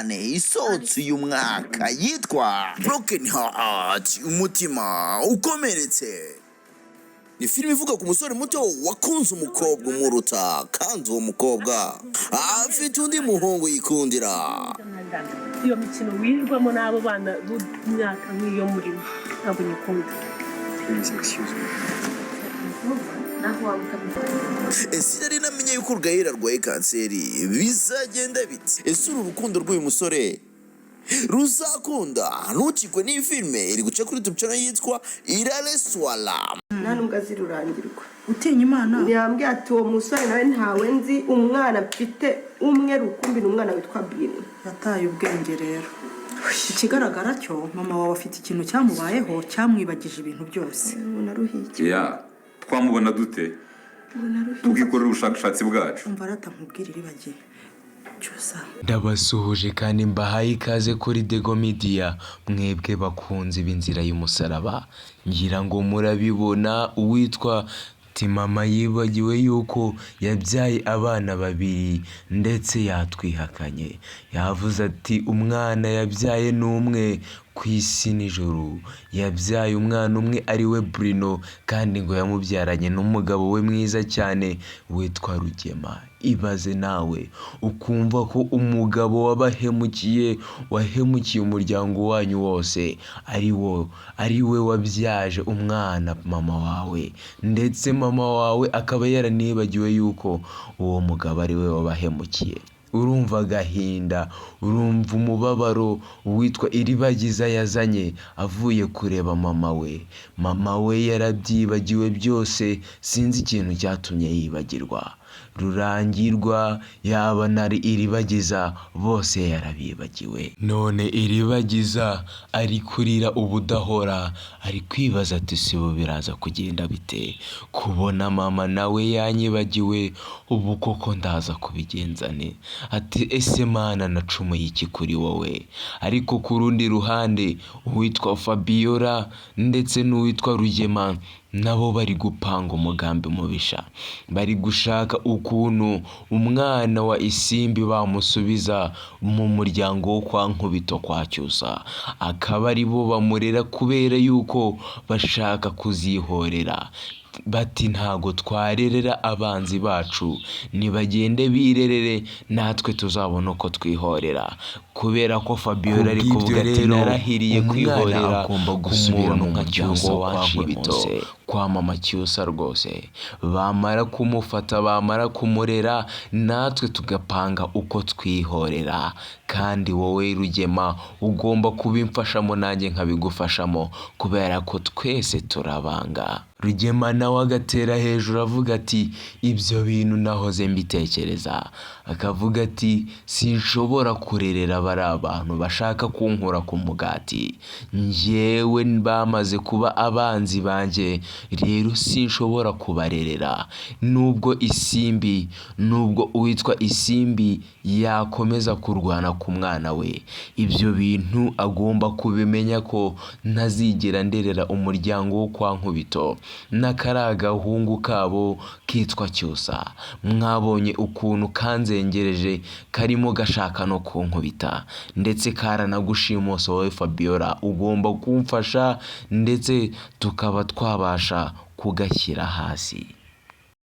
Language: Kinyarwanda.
isohotse uyu mwaka yitwa Broken Heart, umutima ukomeretse. Ni filime ivuga ku musore muto wakunze umukobwa umuruta, kandi uwo mukobwa afite undi muhungu yikundira. Iyo mikino wirirwamo n'abo bana b'imyaka nk'iyo murimo ntabwo nyikunda. Ese yari namenye yuko Rugahera arwaye kanseri, bizagenda bite? Ese uru rukundo rw'uyu musore ruzakunda? Ntukigwe n'iyi filime iri guca kuri YouTube channel yitwa Irale Swala. Nta nubwo azirurangirwa. Utinya Imana? Yambwiye ati uwo musore nawe ntawe nzi, umwana mfite umwe rukumbi n'umwana witwa Bini. Yataye ubwenge rero. Ikigaragara cyo mama wawe afite ikintu cyamubayeho cyamwibagije ibintu byose. Naruhiye. Ya, twamubona dute? Tugikorera ubushakashatsi bwacu. Umva aratamubwira iribagiye. Cyusa. Ndabasuhuje kandi mbahaye ikaze kuri Dego Media, mwebwe bakunze b'inzira y'umusaraba. Ngira ngo murabibona, uwitwa Mama yibagiwe yuko yabyaye abana babiri ndetse yatwihakanye. Yavuze ati umwana yabyaye n'umwe ku isi n'ijuru, yabyaye umwana umwe ari we Bruno, kandi ngo yamubyaranye n'umugabo we mwiza cyane witwa Rugema. Ibaze nawe ukumva ko umugabo wahemukiye umuryango wanyu wose ari we wabyaje umwana mama wawe, ndetse mama wawe akaba yaranibagiwe yuko uwo mugabo ari we wabahemukiye. Urumva agahinda, urumva umubabaro witwa Iribagiza yazanye avuye kureba mama we. Mama we yarabyibagiwe byose, sinzi ikintu cyatumye yibagirwa. Rurangirwa yaba nari Iribagiza, bose yarabibagiwe. None Iribagiza ari kurira ubudahora, ari kwibaza ati sibo biraza kugenda bite kubona mama nawe yanyibagiwe, ubu koko ndaza kubigenzane. Ati ese Mana nacumuye iki kuri wowe? Ariko ku rundi ruhande uwitwa Fabiola ndetse n'uwitwa Rugema nabo bari gupanga umugambi mubisha, bari gushaka ukuntu umwana wa Isimbi bamusubiza mu muryango wo kwa Nkubito kwa Cyusa, akaba ari bo bamurera kubera yuko bashaka kuzihorera. Bati ntago twarerera abanzi bacu, nibagende birerere natwe tuzabona uko twihorera. Kubera ko Fabiola ari kuvuga ati narahiriye kwihorera, agomba gusubira mu muryango wa Nkubito kwa mama Cyusa rwose. Bamara kumufata, bamara kumurera, natwe tugapanga uko twihorera. Kandi wowe Rugema ugomba kubimfashamo nanjye nkabigufashamo, kubera ko twese turabanga. Rugema nawe agatera hejuru avuga ati ibyo bintu nahoze mbitekereza. Akavuga ati sinshobora kurerera bari abantu bashaka kunkura ku mugati, njyewe bamaze kuba abanzi banjye, rero sinshobora kubarerera. Nubwo uwitwa Isimbi yakomeza kurwana ku mwana we, ibyo bintu agomba kubimenya ko ntazigera nderera umuryango wo kwa Nkubito n'akari gahungu kabo kitwa Cyusa. Mwabonye ukuntu kanzengereje karimo gashaka no kunkubita, ndetse karanagushimusa wowe Fabiola. Ugomba kumfasha ndetse tukaba twabasha kugashyira hasi.